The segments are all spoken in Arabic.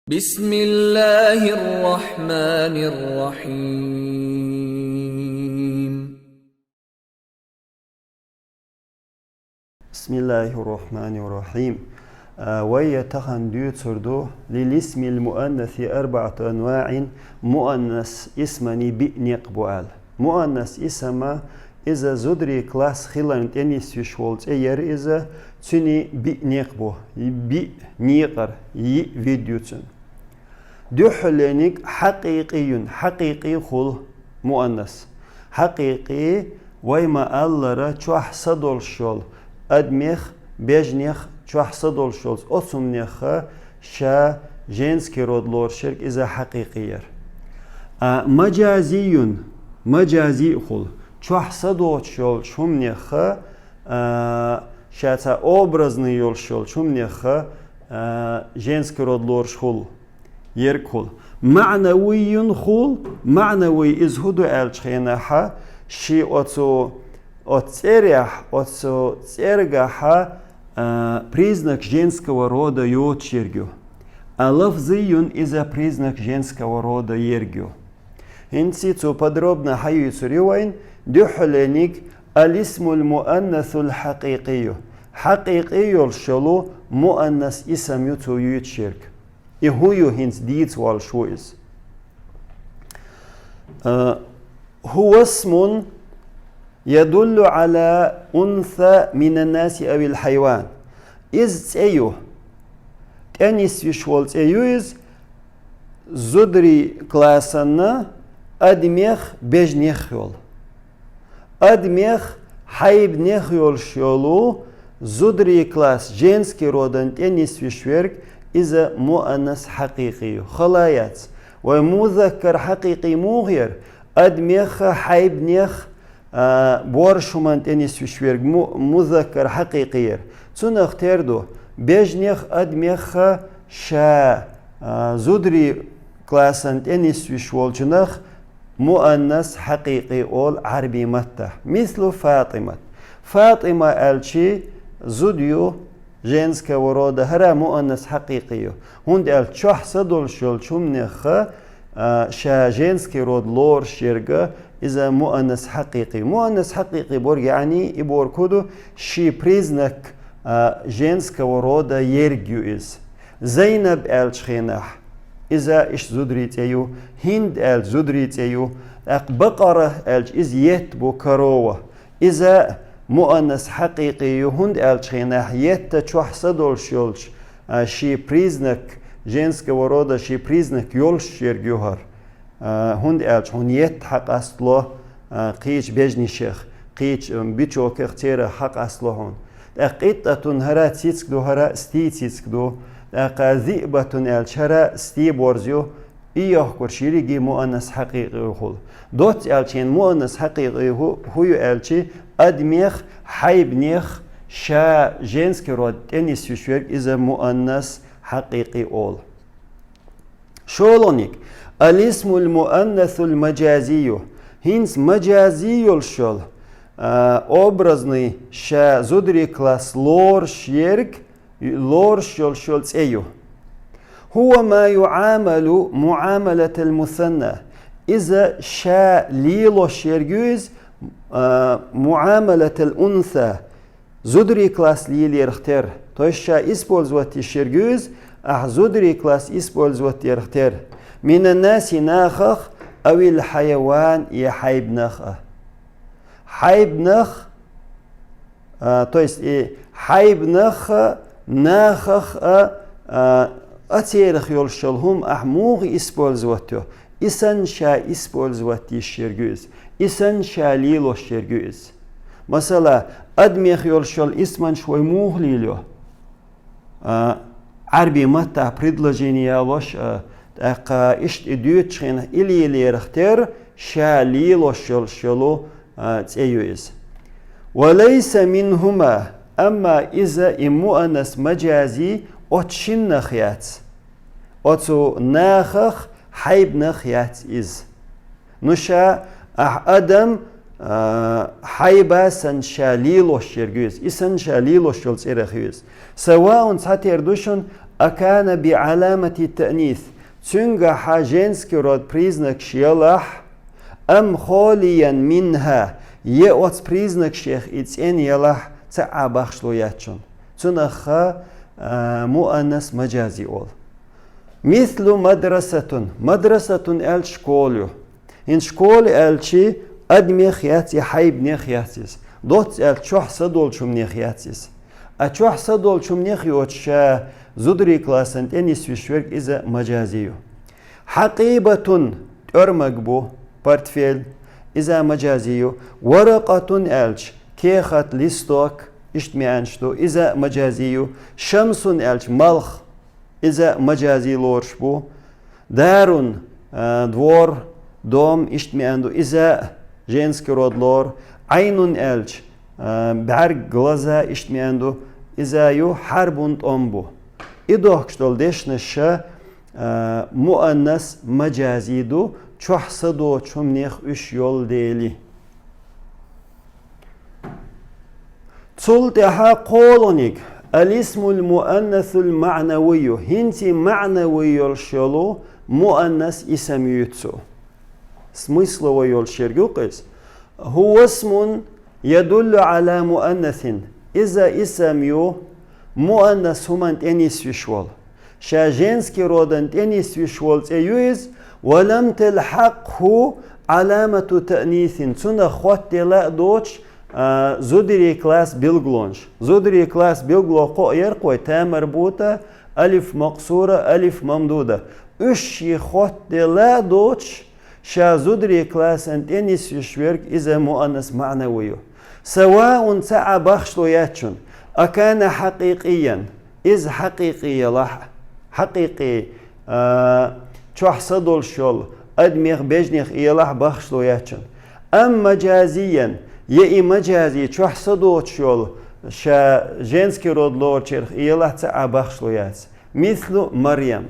بسم الله الرحمن الرحيم. بسم الله الرحمن الرحيم. ويتخن ديوتردو للاسم المؤنث 4 أنواع. مؤنث اسمني بنقبوال مؤنث اسم إذا زدري كلاس خلان تنس يشولت أير إذا تني بنقبو بنيقر فيديوتن دحلنك حقيقي خل مؤنث حقيقي ويما ألرا تشوح صدول شول أدميخ بيجنيخ تشوح صدول شول أصمنيخ شا جنسكي رود لور شرك إذا حقيقير مجازي خل تشوح صدول شول شمنيخ شاتا образный يول شول شمنيخ جنسكي رود لور شول يركل معنوي خل معنوي إزهدو ألشخينها شي отцерях признак женского рода йотчергю, а лафзиюн из-за признак женского рода ергю. Инцицу подробно хаюцу ривайн дюхленик алисмуль муаннасуль хакикию. Хакикию шалу муаннас исам юту йотчерг. И хую хинц диц вал шуиз. هو اسم يدل على أنثى من الناس أو الحيوان. إز أيوه تانيس يشولت أيوز زدري كلاسنا أدميخ بجنيخ يول أدميخ حيب نيخيول شولو زدري كلاس جنسكي رودن تانيس يشورك إذا مؤنث حقيقي خلايات ومذكر حقيقي مغير أدميخ حيب نيخ بورشمان تنس يشوير مذكر حقيقي تنخ تردو بيجنيخ أدميخ شا زدري كلاسن تنس يشوال جنخ مؤنث حقيقي أول عربي متى مثل فاطمة ألشي زديو женского рода هرا مؤنث حقيقي هند ألشوح صدول شول شمنخ شا женский род لور شيرغا إذا مؤنث حقيقي بور يعني يبور كودو شي признак женского рода يرجو إز زينب الشخينح إذا إش زدريت أيو هند زدريت أيو بقرة إز يتبو كروة إذا مؤنث حقيقي هند الشخينح يتشوح صدول شولش شي признак женского рода شي признак يولش يرجوهر هند هون يت حق أصله قيش بيجني شيخ قيش بيتشو كختير حق أصله هون قيتة هرا تيسكدو هرا ستي تيسكدو ذئبة الشرا ستي بورزيو إياه كرشيري مؤنث حقيقي خل دوت الشين مؤنث حقيقي هو الشي أدميخ حيبنيخ شا جنسكي رود تنس يشوير إذا مؤنث حقيقي أول شولونيك الاسم المؤنث المجازي هنس مجازي الشول образный ша زدري كلاس لور شيرك لور شول تسيو هو ما يعامل معاملة المثنى إذا شا ليلو شيرجوز معاملة الأنثى زدري كلاس ليل يرختر توش شا использовать شيرجوز زدري كلاس использовать يرختر من الناس ناخخ أو الحيوان يحيب نخ حيب نخ то есть حيب نخ ناخخ أتيرخ يلشلهم أحموغ использовать إسان شا использовать الشرجوز إسان شا ليلو الشرجوز مثلا أدميخ يلشل إسمان شوي موغ ليلو عربي متى предложение لوش إشت إديوتشين إلي رختير شاليلو شلو تيويز وليس منهما أما إذا مؤنث مجازي أتشن نخيات أتو ناخخ حيب نخيات إز نشا أدم حيبا سن شاليلو شيرجوز إسن شاليلو شلو تيرخيوز سواء ساتيردوشن أكان بعلامة التأنيث تنجح женский род признак شيلح أم خاليا منها يأوت признак شيخ إتين يلح تاع بخشلو ياتشون تنخا مؤنث مجازي أول مثل مدرسة أل شكوليو إن شكول ألشي أدميخ ياتي حيب نيخ ياتيس دوت أل شوح صدول شم نيخ ياتيس أشوح صدول شم نيخ يوتشا زدري كلاسن تنس وشورك إذا مجازيو حقيبة أرمقبو بارتفيل إذا مجازيو ورقة ألش كيخت لستوك اشتمعنشتو إذا مجازيو شمس ألش ملخ إذا مجازي لورشبو دارون двор дом اشتمعندو إذا женский род лор عين ألش بعرق глаза اشتمعندو إذا يو حربون أمبو إدوك شتول ديشنشا مؤنث مجازي دو çoğsadı çumniyek üç yol değili. Tsul deha kolonik alismul muannathul ma'naviyu hinti ma'navi yol şolu muannas isem yutsu. Смысловой yol şergukis. Huwa ismun yadullu ala muannathin. İza isem yu muannas human tenis vişwol. Şa женский rodan tenis vişwol teyuiz ولم تلحقه علامة تأنيث تنا خوات لا دوش زودري كلاس بيلغلونش زودري كلاس بيلغلو قو يرقوي تا مربوطة ألف مقصورة ألف ممدودة أشي خوات لا دوش شا زودري كلاس انتنس يشويرك إذا مؤنث معنوي سواء سعى بخشلو ياتشون أكان حقيقيا إذ حقيقي لح حقيقي çoğ sadol şol admih bejnih ilah baxşlo yaçın am majaziyan ye majazi çoğ sadol şol şa женский род лорчерх ilah ta baxşlo yaç mislu Maryam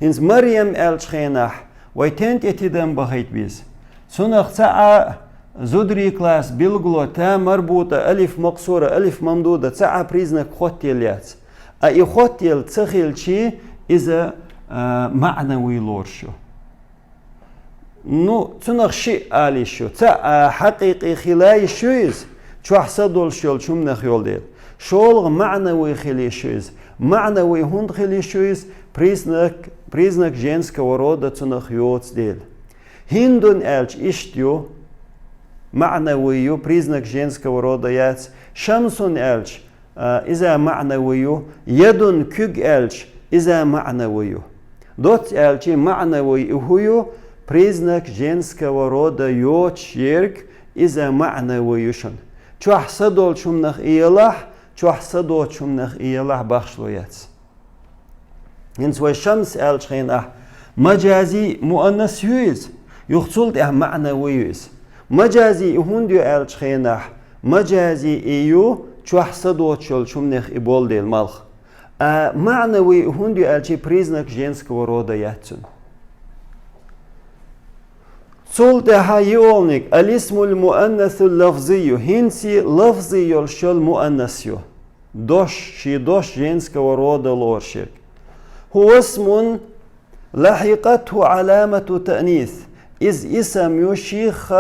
hins Maryam elçxenah ve tent etiden bahit biz sunaq ta zudri klas bilglo ta marbuta alif maqsura alif mamduda ta признак хотел yaç a i хотел tsxilchi iza معنوي لورشو نو تنخ شيء آلي شو تا حقيقي خلاي شويز شو حصدول شول شو من خيول ديل شول معنوي خلي شويز معنوي هند خلي شويز признак женского рода تنخ يوتس ديل هندون элч اشتيو معنوي признак женского рода яц شمسون элч إذا معنوي يدون كوج элч إذا معنوي Дот элчи мa'навой ухую признак женского рода йочерк иза мa'навойушан. Чухсадол чумнах иелах, чухсадол чумнах иелах бахшлояц. Инсвай шамс элчхинах маджази муаннас юиз, юхцулт ах мa'навойюиз. Маджази ихундю элчхинах маджази ию чухсадол чул чумнах иболдел малх. معنوي هندي ألشي признак женского рода ятсун. Цул деха йолник алисмул муаннасул лафзию хинси лафзи йолшол муаннасю. Дош ши дош женского рода лоршик. هو اسم لحقته علامة تأنيث إذ اسم يشيخ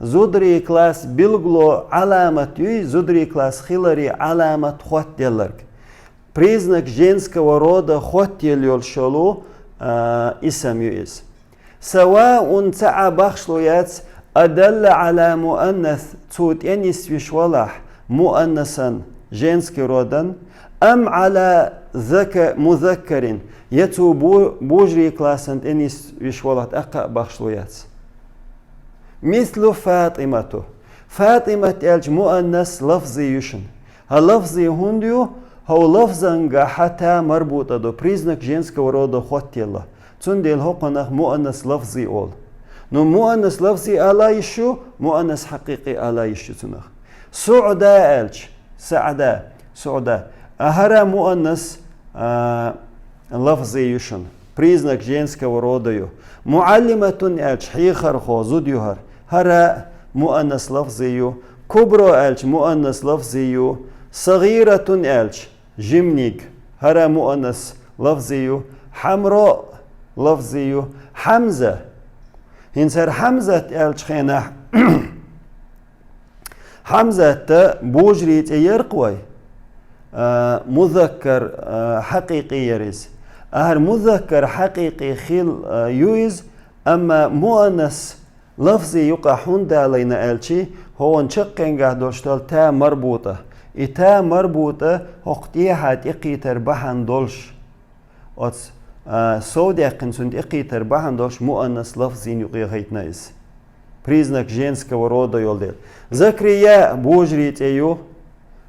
زدري كلاس بلغلو علامة زدري كلاس خلري علامة خوات دلرك. Признак женского рода хотел йолшолу اسم يؤس سواء تاع بخشلويات أدل على مؤنث توت أنيس وشولح مؤنثا женский родан أم على مذكر يتو بوجري كلاسن أنيس وشولح أقا بخشلويات مثل فاطمة الج مؤنث لفظي يشن هاللفظي هنديو هو لفظا حتى مربوطة دو признак женского рода хотела. Цундел هقنах مؤنث لفظي أول. نو مؤنث لفظي على يشو مؤنث حقيقي على يشو تنخ. سعداء ألش سعداء أهرا مؤنث لفظي يشن признак женского рода يو. معلمة ألش حيخر خو زود يهر هرا مؤنث لفظي يو. كبرى ألش مؤنث لفظي يو. صغيرة ألش جمنيك هرا مؤنث لفظي حمراء لفظي حمزة هنسر حمزة الشخينة حمزة بوجريت يرقوي مذكر حقيقي يرز أهر مذكر حقيقي خيل يويز أما مؤنث لفظي يقع حوندا علينا ألشي هو نشقين قاعدوشتال تا مربوطة تا مربوطة وقتيها تقي تربحان دولش أتس سوديقن سند إقي تربحان دولش مؤنث لفظي يقي هيتنا إز признак женского рода يولدل زكريا بوجريت أيو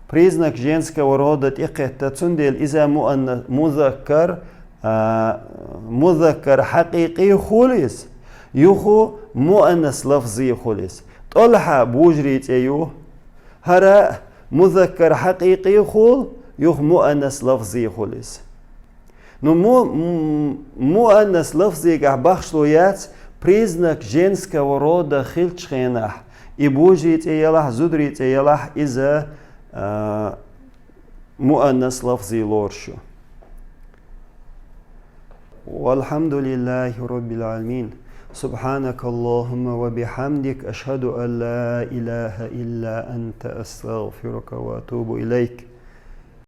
признак женского рода إقيت تندل إذا مذكر حقيقي خوليس يخو مؤنث لفظي خوليس طلحة بوجريت أيو هرا مذكر حقيقي خول يخ مؤنث لفظي خوليس نو مؤنث لفظي قاع بخشلويات признак женского рода хилчхенах и бужит эйлах зудрит эйлах из-за مؤنث لفظي لورشو والحمد لله رب العالمين سبحانك اللهم وبحمدك أشهد أن لا إله إلا أنت أستغفرك وأتوب إليك